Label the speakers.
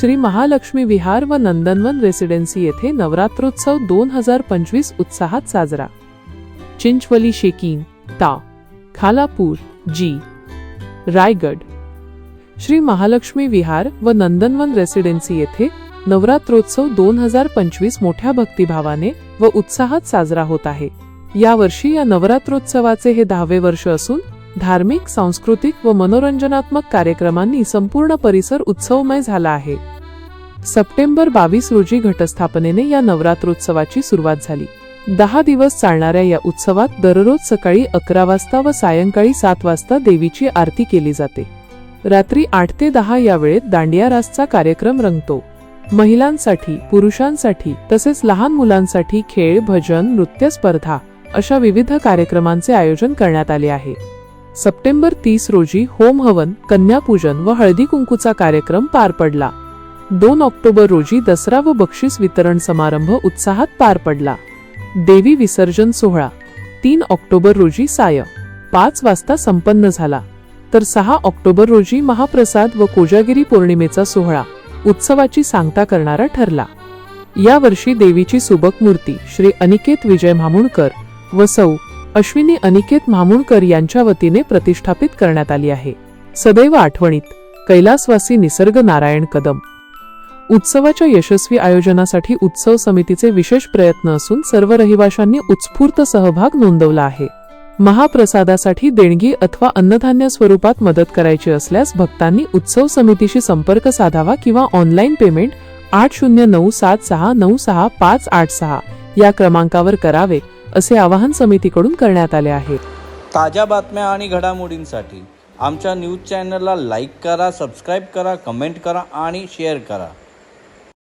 Speaker 1: श्री महालक्ष्मी विहार व नंदनवन रेसिडेन्सी येथे नवरात्रोत्सव 2025 उत्साहात साजरा। चिंचवली शेकीन ता खालापूर जी रायगड। श्री महालक्ष्मी विहार व नंदनवन रेसिडेन्सी येथे नवरात्रोत्सव 2025 मोठ्या भक्तिभावाने व उत्साहात साजरा होत आहे। या वर्षी या नवरात्रोत्सवाचे हे 10वे वर्ष असून धार्मिक, सांस्कृतिक व मनोरंजनात्मक कार्यक्रमांनी संपूर्ण परिसर उत्सवमय झाला आहे। सप्टेंबर 22 रोजी घटस्थापनेने या नवरात्रोत्सवाची सुरुवात झाली। 10 दिवस चालणाऱ्या या उत्सवात दररोज सकाळी 11 वाजता व सायंकाळी 7 वाजता देवीची आरती केली जाते। रात्री 8 ते 10 या वेळेत दांडिया रासचा कार्यक्रम रंगतो। महिलांसाठी, पुरुषांसाठी तसेच लहान मुलांसाठी खेळ, भजन, नृत्य स्पर्धा अशा विविध कार्यक्रमांचे आयोजन करण्यात आले आहे। सप्टेंबर 30 रोजी होम हवन, कन्यापूजन व हळदी कुंकूचा कार्यक्रम पार पडला। 2 ऑक्टोबर रोजी दसरा व बक्षीस वितरण समारंभ उत्साहात पार पडला। देवी विसर्जन सोहळा 3 ऑक्टोबर रोजी साय 5 वाजता संपन्न झाला, तर 6 ऑक्टोबर रोजी महाप्रसाद व कोजागिरी पौर्णिमेचा सोहळा उत्सवाची सांगता करणारा ठरला। या वर्षी देवीची सुबक मूर्ती श्री अनिकेत विजय म्हामुणकर व सौ अश्विनी अनिकेत म्हामुणकर यांच्या वतीने प्रतिष्ठापित करण्यात आली आहे। सदैव आठवणीत कैलासवासी निसर्ग नारायण कदम। उत्सवाच्या यशस्वी आयोजनासाठी उत्सव समितीचे विशेष प्रयत्न असून सर्व रहिवाशांनी उत्स्फूर्त सहभाग नोंदवला आहे। महाप्रसादासाठी देणगी अथवा अन्नधान्य स्वरूपात मदत करायची असल्यास भक्तांनी उत्सव समितीशी संपर्क साधावा किंवा ऑनलाईन पेमेंट 8097696586 या क्रमांकावर करावे असे आवाहन समितीकडून करण्यात आले आहे।
Speaker 2: ताज्या बातम्या आणि घडामोडींसाठी आमच्या न्यूज चॅनलला लाईक करा, सबस्क्राईब करा, कमेंट करा आणि शेअर करा।